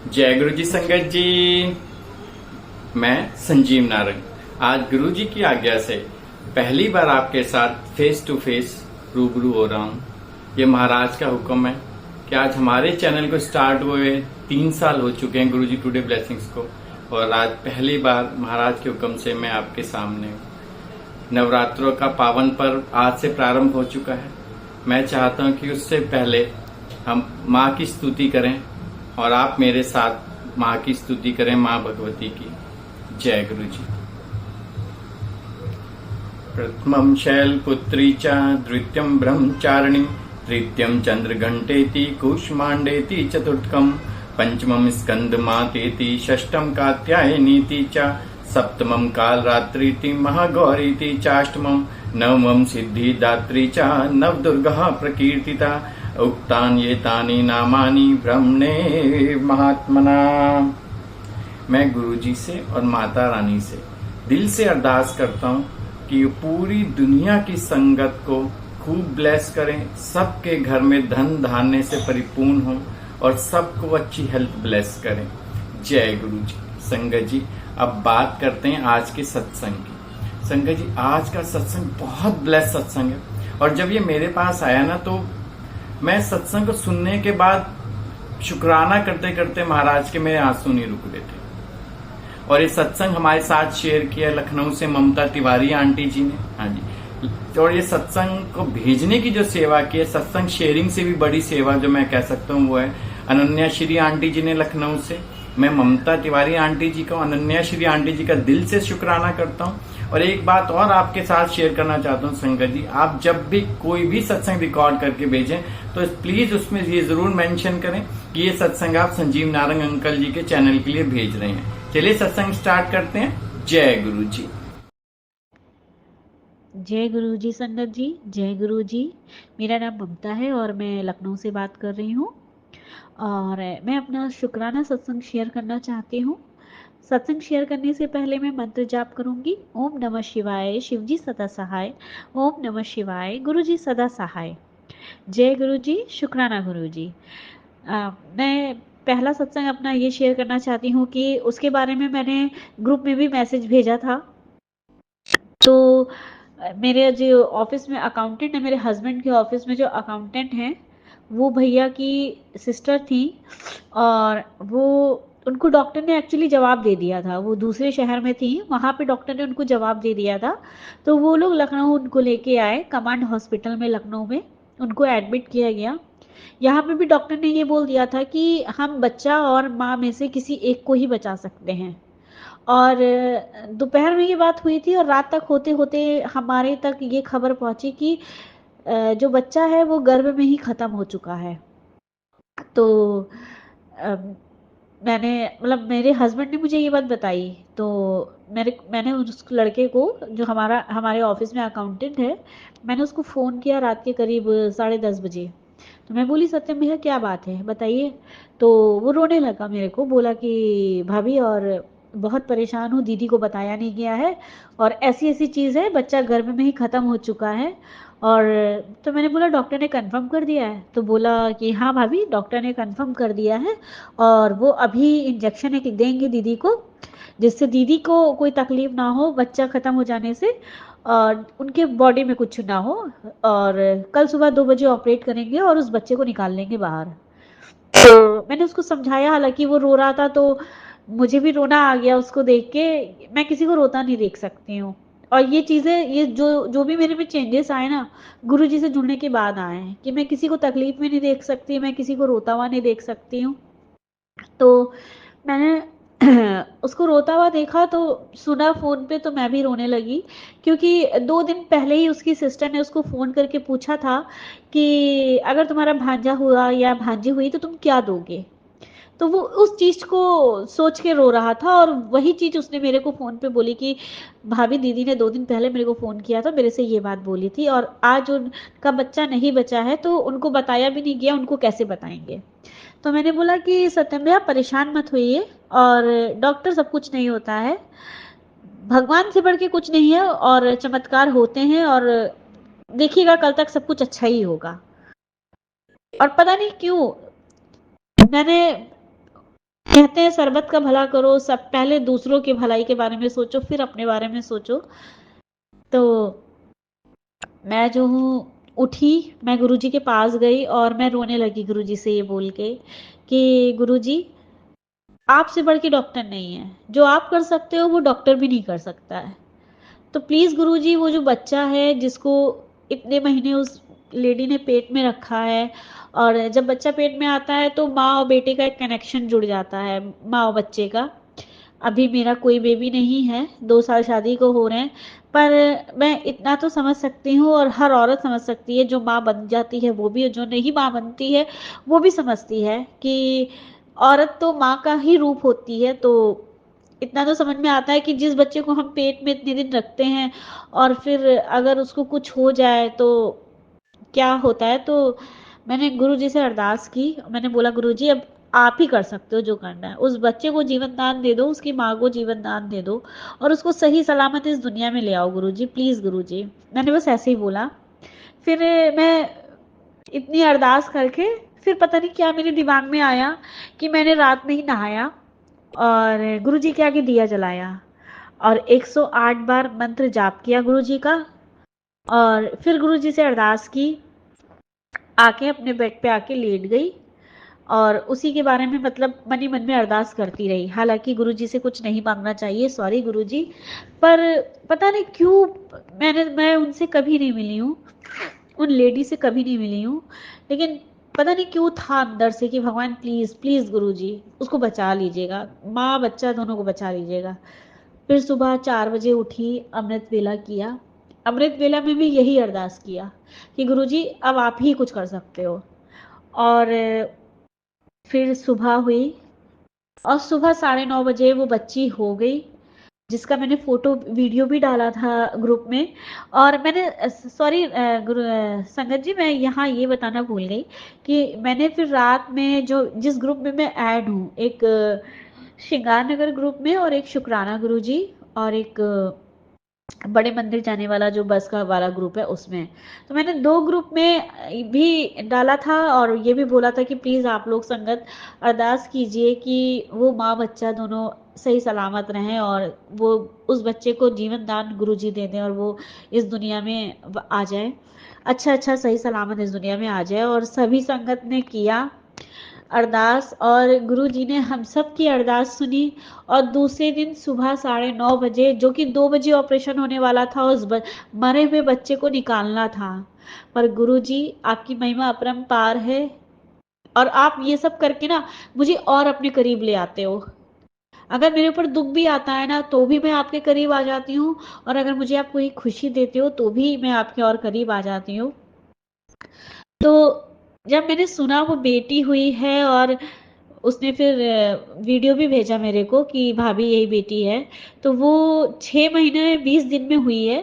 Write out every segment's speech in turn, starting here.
जय गुरु जी संगत जी। मैं संजीव नारंग आज गुरु जी की आज्ञा से पहली बार आपके साथ फेस टू फेस रूबरू हो रहा हूँ। ये महाराज का हुक्म है कि आज हमारे चैनल को स्टार्ट हुए 3 साल हो चुके हैं गुरु जी टुडे ब्लेसिंग्स को, और आज पहली बार महाराज के हुक्म से मैं आपके सामने हूँ। नवरात्रों का पावन पर्व आज से प्रारंभ हो चुका है। मैं चाहता हूँ कि उससे पहले हम माँ की स्तुति करें और आप मेरे साथ माँ की स्तुति करें, माँ भगवती की। जय गुरु जी। प्रथमं शैलपुत्री च द्वितीयं ब्रह्मचारिणी तृतीयं चंद्रघंटेति कूष्मांडेति चतुर्थकं पंचमं स्कंदमातेति षष्ठं कात्यायनीति च सप्तमं कालरात्रीति महागौरीति चाष्टमं नवमं सिद्धिदात्री च नवदुर्गा प्रकीर्तिता उक्तानि एतानि नामानि ब्रह्मणे महात्मना। मैं गुरु जी से और माता रानी से दिल से अरदास करता हूँ कि पूरी दुनिया की संगत को खूब ब्लेस करें, सबके घर में धन धान्य से परिपूर्ण हो और सबको अच्छी हेल्थ ब्लेस करें। जय गुरु जी। संगत जी, अब बात करते हैं आज के सत्संग की। संगत जी, आज का सत्संग बहुत ब्लेस सत्संग है, और जब ये मेरे पास आया ना तो मैं सत्संग को सुनने के बाद शुक्राना करते करते महाराज के मेरे आंसू नहीं रुक रहे थे। और ये सत्संग हमारे साथ शेयर किया लखनऊ से ममता तिवारी आंटी जी ने। हाँ जी। और ये सत्संग को भेजने की जो सेवा की है, सत्संग शेयरिंग से भी बड़ी सेवा जो मैं कह सकता हूँ वो है अनन्या श्री आंटी जी ने लखनऊ से। मैं ममता तिवारी आंटी जी का, अनन्या श्री आंटी जी का दिल से शुक्राना करता हूँ। और एक बात और आपके साथ शेयर करना चाहता हूँ संगत जी, आप जब भी कोई भी सत्संग रिकॉर्ड करके भेजें तो प्लीज उसमें ये जरूर मेंशन करें कि ये सत्संग आप संजीव नारंग अंकल जी के चैनल के लिए भेज रहे हैं। चलिए सत्संग स्टार्ट करते हैं। जय गुरु जी। जय गुरु जी संगत जी। जय गुरु जी। मेरा नाम ममता है और मैं लखनऊ से बात कर रही हूँ, और मैं अपना शुक्राना सत्संग शेयर करना चाहती हूँ। सत्संग शेयर करने से पहले मैं मंत्र जाप करूंगी। ओम नमः शिवाय, शिव जी सदा सहाय। ओम नमः शिवाय, गुरु जी सदा सहाय। जय गुरु जी। शुक्राना गुरु जी। मैं पहला सत्संग अपना ये शेयर करना चाहती हूँ कि उसके बारे में मैंने ग्रुप में भी मैसेज भेजा था। तो मेरे जो ऑफिस में अकाउंटेंट है, मेरे हस्बैंड के ऑफिस में जो अकाउंटेंट हैं, वो भैया की सिस्टर थी, और वो उनको डॉक्टर ने एक्चुअली जवाब दे दिया था। वो दूसरे शहर में थी, वहाँ पे डॉक्टर ने उनको जवाब दे दिया था। तो वो लोग लखनऊ उनको लेके आए, कमांड हॉस्पिटल में लखनऊ में उनको एडमिट किया गया। यहाँ पे भी डॉक्टर ने ये बोल दिया था कि हम बच्चा और माँ में से किसी एक को ही बचा सकते हैं। और दोपहर में ये बात हुई थी, और रात तक होते होते हमारे तक ये खबर पहुंची कि जो बच्चा है वो गर्भ में ही ख़त्म हो चुका है। तो मैंने मतलब मेरे हस्बैंड ने मुझे ये बात बताई, तो मैंने उस लड़के को, जो हमारे ऑफिस में अकाउंटेंट है, मैंने उसको फ़ोन किया रात के करीब 10:30 बजे। तो मैं बोली, सत्यम भैया क्या बात है बताइए। तो वो रोने लगा, मेरे को बोला कि भाभी और बहुत परेशान हूँ, दीदी को बताया नहीं गया है, और ऐसी ऐसी चीज़ है, बच्चा गर्भ में ही ख़त्म हो चुका है। और तो मैंने बोला डॉक्टर ने कंफर्म कर दिया है? तो बोला कि हाँ भाभी, डॉक्टर ने कंफर्म कर दिया है, और वो अभी इंजेक्शन एक देंगे दीदी को, जिससे दीदी को कोई तकलीफ ना हो बच्चा ख़त्म हो जाने से, और उनके बॉडी में कुछ ना हो। और कल सुबह 2 बजे ऑपरेट करेंगे और उस बच्चे को निकाल लेंगे बाहर। तो मैंने उसको समझाया, हालांकि वो रो रहा था तो मुझे भी रोना आ गया उसको देख के। मैं किसी को रोता नहीं देख सकती हूँ। और ये चीज़ें, ये जो जो भी मेरे में चेंजेस आए ना, गुरु जी से जुड़ने के बाद आए हैं, कि मैं किसी को तकलीफ में नहीं देख सकती, मैं किसी को रोता हुआ नहीं देख सकती हूँ। तो मैंने उसको रोता हुआ देखा, तो सुना फ़ोन पे, तो मैं भी रोने लगी, क्योंकि 2 दिन पहले ही उसकी सिस्टर ने उसको फ़ोन करके पूछा था कि अगर तुम्हारा भांजा हुआ या भांजी हुई तो तुम क्या दोगे। तो वो उस चीज़ को सोच के रो रहा था, और वही चीज़ उसने मेरे को फ़ोन पे बोली कि भाभी, दीदी ने 2 दिन पहले मेरे को फ़ोन किया था, मेरे से ये बात बोली थी, और आज उनका बच्चा नहीं बचा है, तो उनको बताया भी नहीं गया, उनको कैसे बताएंगे। तो मैंने बोला कि सत्यम भैया परेशान मत होइए, और डॉक्टर सब कुछ नहीं होता है, भगवान से बढ़ के कुछ नहीं है, और चमत्कार होते हैं, और देखिएगा कल तक सब कुछ अच्छा ही होगा। और पता नहीं क्यों मैंने कहते हैं शरबत का भला करो, सब पहले दूसरों की भलाई के बारे में सोचो, फिर अपने बारे में सोचो। तो मैं जो हूँ उठी, मैं गुरुजी के पास गई और मैं रोने लगी गुरुजी से ये बोल के कि गुरुजी, आपसे बढ़ के डॉक्टर नहीं है, जो आप कर सकते हो वो डॉक्टर भी नहीं कर सकता है। तो प्लीज़ गुरुजी, वो जो बच्चा है जिसको इतने महीने उस लेडी ने पेट में रखा है, और जब बच्चा पेट में आता है तो माँ और बेटे का एक कनेक्शन जुड़ जाता है, माँ और बच्चे का। अभी मेरा कोई बेबी नहीं है, 2 साल शादी को हो रहे हैं, पर मैं इतना तो समझ सकती हूँ, और हर औरत समझ सकती है, जो माँ बन जाती है वो भी, और जो नहीं माँ बनती है वो भी समझती है कि औरत तो माँ का ही रूप होती है। तो इतना तो समझ में आता है कि जिस बच्चे को हम पेट में इतने दिन रखते हैं और फिर अगर उसको कुछ हो जाए तो क्या होता है। तो मैंने गुरुजी से अरदास की, मैंने बोला गुरुजी, अब आप ही कर सकते हो जो करना है, उस बच्चे को जीवन दान दे दो, उसकी माँ को जीवन दान दे दो, और उसको सही सलामत इस दुनिया में ले आओ गुरुजी, प्लीज़ गुरुजी। मैंने बस ऐसे ही बोला। फिर मैं इतनी अरदास करके, फिर पता नहीं क्या मेरे दिमाग में आया कि मैंने रात में ही नहाया और गुरुजी के आगे दिया जलाया और 108 बार मंत्र जाप किया गुरुजी का, और फिर गुरुजी से अरदास की, आके अपने बेड पे आके लेट गई और उसी के बारे में मतलब मन ही मन में अरदास करती रही। हालांकि गुरुजी से कुछ नहीं मांगना चाहिए, सॉरी गुरुजी, पर पता नहीं क्यों मैं उनसे कभी नहीं मिली हूँ, उन लेडी से कभी नहीं मिली हूँ, लेकिन पता नहीं क्यों था अंदर से कि भगवान प्लीज़ प्लीज़ गुरुजी उसको बचा लीजिएगा, माँ बच्चा दोनों को बचा लीजिएगा। फिर सुबह 4 बजे उठी, अमृत वेला किया। अमृत वेला में भी यही अरदास किया कि गुरुजी अब आप ही कुछ कर सकते हो। और फिर सुबह हुई और सुबह 9:30 बजे वो बच्ची हो गई, जिसका मैंने फोटो वीडियो भी डाला था ग्रुप में। और मैंने सॉरी संगत जी, मैं यहाँ ये बताना भूल गई कि मैंने फिर रात में जो जिस ग्रुप में मैं ऐड हूँ, एक श्रृंगार नगर ग्रुप में और एक शुक्राना गुरु जी, और एक बड़े मंदिर जाने वाला जो बस का वाला ग्रुप है उसमें, तो मैंने 2 ग्रुप में भी डाला था और ये भी बोला था कि प्लीज़ आप लोग संगत अरदास कीजिए कि वो माँ बच्चा दोनों सही सलामत रहें और वो उस बच्चे को जीवन दान गुरुजी दे दें और वो इस दुनिया में आ जाए, अच्छा सही सलामत इस दुनिया में आ जाए। और सभी संगत ने किया अरदास और गुरुजी ने हम सब की अरदास सुनी। और दूसरे दिन सुबह 9:30 बजे, जो कि 2 बजे ऑपरेशन होने वाला था, उस मरे हुए बच्चे को निकालना था, पर गुरुजी आपकी महिमा अपरंपार है और आप ये सब करके ना मुझे और अपने करीब ले आते हो। अगर मेरे ऊपर दुख भी आता है ना तो भी मैं आपके करीब आ जाती हूँ, और अगर मुझे आप कोई खुशी देते हो तो भी मैं आपके और करीब आ जाती हूँ। तो जब मैंने सुना वो बेटी हुई है और उसने फिर वीडियो भी भेजा मेरे को कि भाभी यही बेटी है, तो वो 6 महीने 20 दिन में हुई है,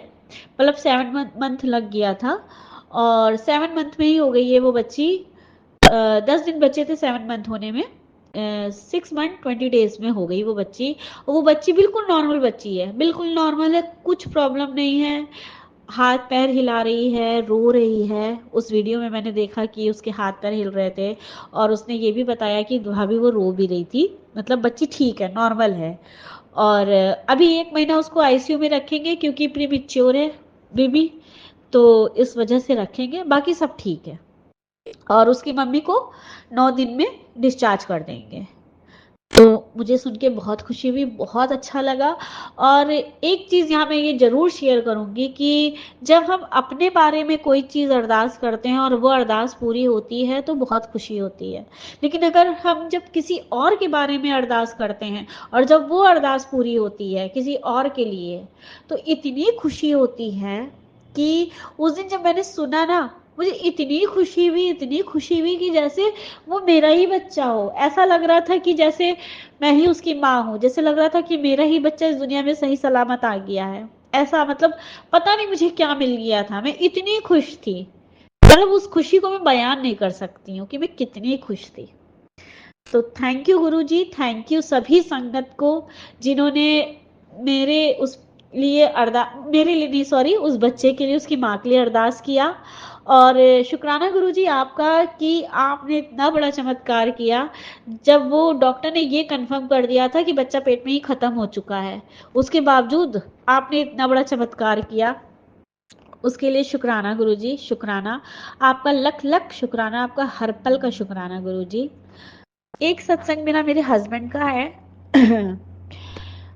मतलब 7 मंथ लग गया था और 7 मंथ में ही हो गई है वो बच्ची। 10 दिन बचे थे 7 मंथ होने में, 6 मंथ 20 डेज में हो गई वो बच्ची। और वो बच्ची बिल्कुल नॉर्मल बच्ची है, बिल्कुल नॉर्मल है, कुछ प्रॉब्लम नहीं है, हाथ पैर हिला रही है, रो रही है। उस वीडियो में मैंने देखा कि उसके हाथ पैर हिल रहे थे और उसने ये भी बताया कि भाभी वो रो भी रही थी, मतलब बच्ची ठीक है, नॉर्मल है। और अभी 1 महीना उसको आईसीयू में रखेंगे क्योंकि प्रीमेच्योर है बेबी, तो इस वजह से रखेंगे, बाकी सब ठीक है। और उसकी मम्मी को 9 दिन में डिस्चार्ज कर देंगे। तो मुझे सुन के बहुत खुशी हुई, बहुत अच्छा लगा। और एक चीज़ यहाँ मैं ये ज़रूर शेयर करूँगी कि जब हम अपने बारे में कोई चीज़ अरदास करते हैं और वो अरदास पूरी होती है तो बहुत खुशी होती है, लेकिन अगर हम जब किसी और के बारे में अरदास करते हैं और जब वो अरदास पूरी होती है किसी और के लिए, तो इतनी खुशी होती है कि उस दिन जब मैंने सुना ना, मुझे इतनी खुशी हुई, इतनी खुशी हुई कि जैसे वो मेरा ही बच्चा हो। ऐसा लग रहा था कि जैसे मैं ही उसकी माँ हूँ, जैसे लग रहा था कि मेरा ही बच्चा इस दुनिया में सही सलामत आ गया है। ऐसा मतलब पता नहीं मुझे क्या मिल गया था, मैं इतनी खुश थी, मतलब उस खुशी को मैं बयान नहीं कर सकती हूँ कि मैं कितनी खुश थी। तो thank you Guru ji, thank you सभी संगत को जिन्होंने मेरे उस लिए मेरे लिए नहीं, सॉरी, उस बच्चे के लिए, उसकी माँ के लिए अरदास किया। और शुक्राना गुरुजी आपका कि आपने इतना बड़ा चमत्कार किया, जब वो डॉक्टर ने ये कन्फर्म कर दिया था कि बच्चा पेट में ही खत्म हो चुका है, उसके बावजूद आपने इतना बड़ा चमत्कार किया, उसके लिए शुक्राना गुरुजी, शुक्राना। आपका लख लख शुक्राना, आपका हर पल का शुक्राना गुरुजी। एक सत्संग मेरे हस्बैंड का है।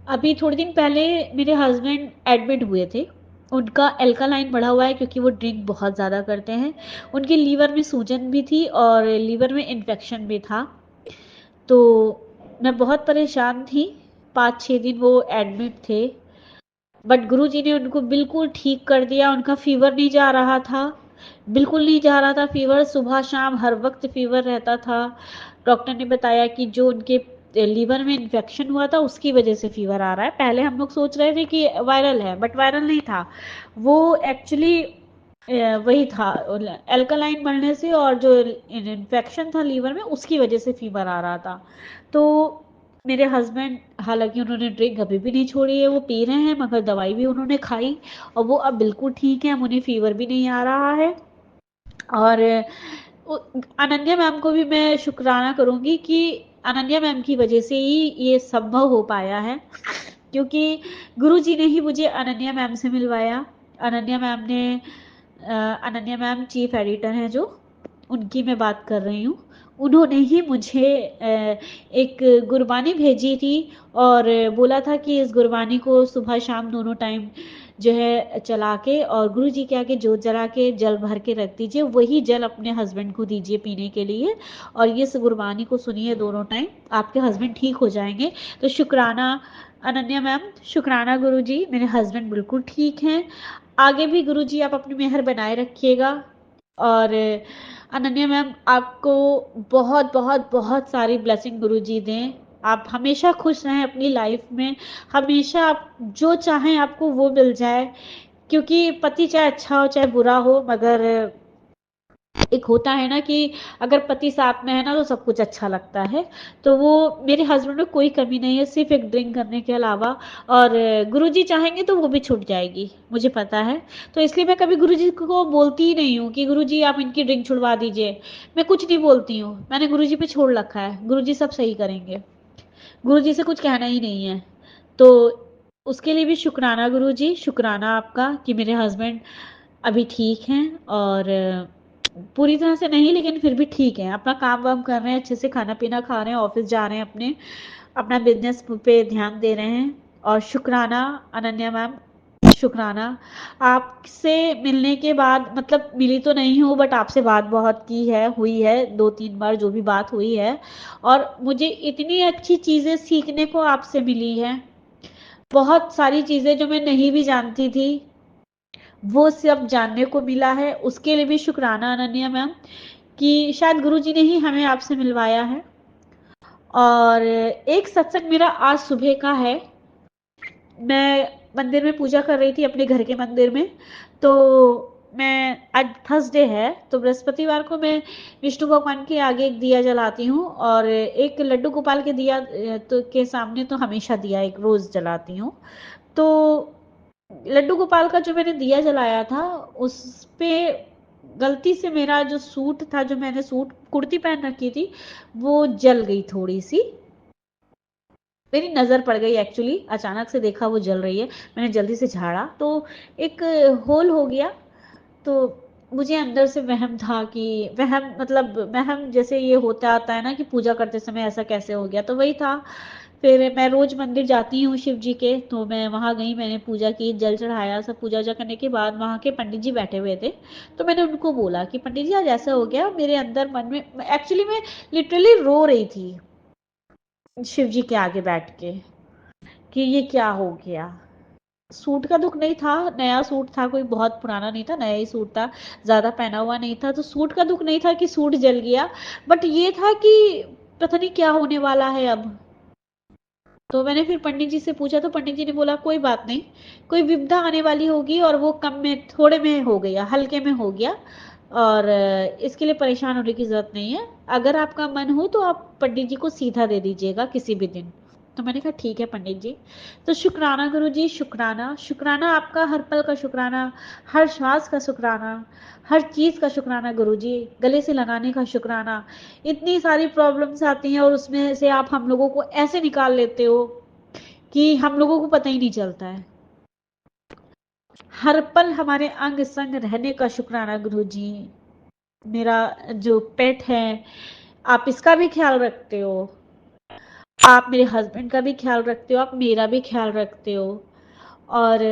अभी थोड़े दिन पहले मेरे हस्बैंड एडमिट हुए थे। उनका एल्कालाइन बढ़ा हुआ है क्योंकि वो ड्रिंक बहुत ज़्यादा करते हैं। उनके लीवर में सूजन भी थी और लीवर में इन्फेक्शन भी था। तो मैं बहुत परेशान थी। 5-6 दिन वो एडमिट थे, बट गुरुजी ने उनको बिल्कुल ठीक कर दिया। उनका फीवर नहीं जा रहा था, बिल्कुल नहीं जा रहा था फीवर। सुबह शाम हर वक्त फीवर रहता था। डॉक्टर ने बताया कि जो उनके लीवर में इन्फेक्शन हुआ था उसकी वजह से फीवर आ रहा है। पहले हम लोग सोच रहे थे कि वायरल है, बट वायरल नहीं था वो। एक्चुअली वही था, एल्कलाइन बढ़ने से और जो इन्फेक्शन था लीवर में उसकी वजह से फीवर आ रहा था। तो मेरे हस्बैंड, हालांकि उन्होंने ड्रिंक अभी भी नहीं छोड़ी है, वो पी रहे हैं, मगर दवाई भी उन्होंने खाई और वो अब बिल्कुल ठीक है। उन्हें फीवर भी नहीं आ रहा है। और अनन्या मैम को भी मैं शुक्राना करूंगी कि अनन्या मैम की वजह से ही ये संभव हो पाया है, क्योंकि गुरुजी ने ही मुझे अनन्या मैम से मिलवाया। अनन्या मैम ने अनन्या मैम चीफ एडिटर हैं जो, उनकी मैं बात कर रही हूँ। उन्होंने ही मुझे एक गुरबानी भेजी थी और बोला था कि इस गुरबानी को सुबह शाम दोनों टाइम जो है चला के और गुरु जी के आगे जोत जला के जल भर के रख दीजिए। वही जल अपने हस्बैंड को दीजिए पीने के लिए और ये गुरबानी को सुनिए दोनों टाइम, आपके हस्बैंड ठीक हो जाएंगे। तो शुक्राना अनन्या मैम, शुक्राना गुरु जी, मेरे हस्बैंड बिल्कुल ठीक हैं। आगे भी गुरु जी आप अपनी मेहर बनाए रखिएगा। और अनन्या मैम आपको बहुत बहुत बहुत सारी ब्लेसिंग गुरु जी दें। आप हमेशा खुश रहें अपनी लाइफ में, हमेशा आप जो चाहें आपको वो मिल जाए। क्योंकि पति चाहे अच्छा हो चाहे बुरा हो, मगर एक होता है ना कि अगर पति साथ में है ना तो सब कुछ अच्छा लगता है। तो वो मेरे हस्बैंड में कोई कमी नहीं है, सिर्फ एक ड्रिंक करने के अलावा। और गुरुजी चाहेंगे तो वो भी छूट जाएगी, मुझे पता है। तो इसलिए मैं कभी गुरुजी को बोलती ही नहीं हूँ कि गुरुजी आप इनकी ड्रिंक छुड़वा दीजिए। मैं कुछ नहीं बोलती हूँ, मैंने गुरुजी पे छोड़ रखा है, गुरुजी सब सही करेंगे। गुरुजी से कुछ कहना ही नहीं है। तो उसके लिए भी शुक्राना गुरुजी, शुक्राना आपका कि मेरे हस्बैंड अभी ठीक हैं। और पूरी तरह से नहीं लेकिन फिर भी ठीक है, अपना काम वाम कर रहे हैं, अच्छे से खाना पीना खा रहे हैं, ऑफिस जा रहे हैं, अपना बिजनेस पे ध्यान दे रहे हैं। और शुक्राना अनन्या मैम, शुक्राना आपसे मिलने के बाद, मतलब मिली तो नहीं हूँ बट आपसे बात बहुत की है, हुई है 2-3 बार जो भी बात हुई है। और मुझे इतनी अच्छी चीज़ें सीखने को आपसे मिली है, बहुत सारी चीज़ें जो मैं नहीं भी जानती थी वो सब जानने को मिला है। उसके लिए भी शुक्राना अनन्या मैम कि शायद गुरुजी ने ही हमें आपसे मिलवाया है। और एक सत्संग मेरा आज सुबह का है। मैं मंदिर में पूजा कर रही थी अपने घर के मंदिर में। तो मैं, आज थर्सडे है तो बृहस्पतिवार को मैं विष्णु भगवान के आगे एक दिया जलाती हूँ और एक लड्डू गोपाल के दिया तो के सामने तो हमेशा दिया एक रोज जलाती हूँ। तो लड्डू गोपाल का जो मैंने दिया जलाया था उस पे गलती से मेरा जो सूट था, जो मैंने सूट कुर्ती पहन रखी थी, वो जल गई थोड़ी सी। मेरी नज़र पड़ गई एक्चुअली, अचानक से देखा वो जल रही है, मैंने जल्दी से झाड़ा तो एक होल हो गया। तो मुझे अंदर से वहम था कि, वहम मतलब वहम जैसे ये होता आता है ना कि पूजा करते समय ऐसा कैसे हो गया, तो वही था। फिर मैं रोज मंदिर जाती हूँ शिव जी के, तो मैं वहाँ गई, मैंने पूजा की, जल चढ़ाया, सब पूजा वूजा करने के बाद वहाँ के पंडित जी बैठे हुए थे। तो मैंने उनको बोला कि पंडित जी आज ऐसा हो गया, मेरे अंदर मन में एक्चुअली मैं लिटरली रो रही थी शिव जी के आगे बैठ के कि ये क्या हो गया। सूट का दुख नहीं था, नया सूट था, कोई बहुत पुराना नहीं था, नया ही सूट था, ज्यादा पहना हुआ नहीं था, तो सूट का दुख नहीं था कि सूट जल गया। बट ये था कि पता नहीं क्या होने वाला है अब। तो मैंने फिर पंडित जी से पूछा तो पंडित जी ने बोला कोई बात नहीं, कोई विपदा आने वाली होगी और वो कम में थोड़े में हो गया, हल्के में हो गया, और इसके लिए परेशान होने की जरूरत नहीं है। अगर आपका मन हो तो आप पंडित जी को सीधा दे दीजिएगा किसी भी दिन। तो मैंने कहा ठीक है पंडित जी। तो शुक्राना गुरु जी, शुक्राना, शुक्राना आपका, हर पल का शुक्राना, हर श्वास का शुक्राना, हर चीज़ का शुक्राना गुरु जी, गले से लगाने का शुक्राना। इतनी सारी प्रॉब्लम्स आती हैं और उसमें से आप हम लोगों को ऐसे निकाल लेते हो कि हम लोगों को पता ही नहीं चलता है। हर पल हमारे अंग संग रहने का शुक्राना गुरु जी। मेरा जो पेट है, आप इसका भी ख्याल रखते हो, आप मेरे हस्बैंड का भी ख्याल रखते हो, आप मेरा भी ख्याल रखते हो। और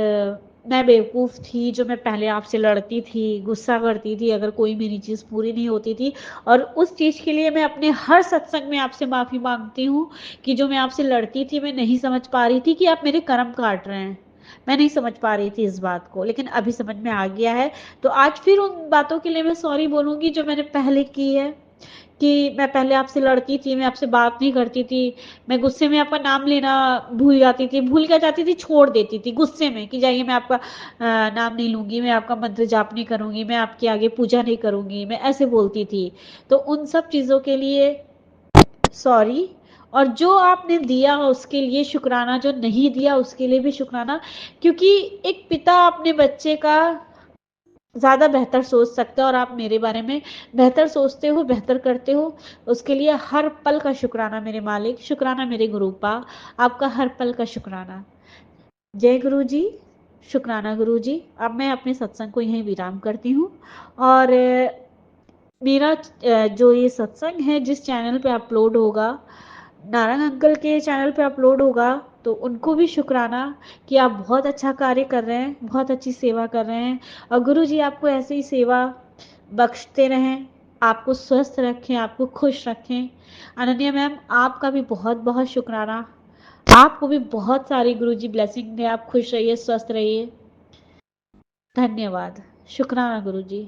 मैं बेवकूफ़ थी जो मैं पहले आपसे लड़ती थी, गुस्सा करती थी अगर कोई मेरी चीज़ पूरी नहीं होती थी, और उस चीज़ के लिए मैं अपने हर सत्संग में आपसे माफ़ी मांगती हूँ कि जो मैं आपसे लड़ती थी, मैं नहीं समझ पा रही थी कि आप मेरे कर्म काट रहे हैं। मैं नहीं समझ पा रही थी इस बात को, लेकिन अभी समझ में आ गया है। तो आज फिर उन बातों के लिए मैं सॉरी बोलूँगी जो मैंने पहले की है, कि मैं पहले आपसे लड़ती थी, मैं आपसे बात नहीं करती थी, मैं गुस्से में आपका नाम लेना भूल जाती थी, भूल क्या जाती थी, छोड़ देती थी गुस्से में कि जाइए मैं आपका नाम नहीं लूँगी, मैं आपका मंत्र जाप नहीं करूँगी, मैं आपके आगे पूजा नहीं करूँगी, मैं ऐसे बोलती थी। तो उन सब चीज़ों के लिए सॉरी, और जो आपने दिया उसके लिए शुक्राना, जो नहीं दिया उसके लिए भी शुक्राना, क्योंकि एक पिता अपने बच्चे का ज़्यादा बेहतर सोच सकते हो और आप मेरे बारे में बेहतर सोचते हो, बेहतर करते हो। उसके लिए हर पल का शुक्राना मेरे मालिक, शुक्राना मेरे गुरुपा, आपका हर पल का शुक्राना। जय गुरु जी, शुक्राना गुरु जी। अब मैं अपने सत्संग को यहीं विराम करती हूँ। और मेरा जो ये सत्संग है जिस चैनल पे अपलोड होगा, नारंग अंकल के चैनल पे अपलोड होगा, तो उनको भी शुक्राना कि आप बहुत अच्छा कार्य कर रहे हैं, बहुत अच्छी सेवा कर रहे हैं, और गुरु जी आपको ऐसे ही सेवा बख्शते रहें, आपको स्वस्थ रखें, आपको खुश रखें। अनन्या मैम, आपका भी बहुत बहुत शुक्राना, आपको भी बहुत सारी गुरु जी ब्लेसिंग दें, आप खुश रहिए, स्वस्थ रहिए। धन्यवाद, शुक्राना गुरु जी।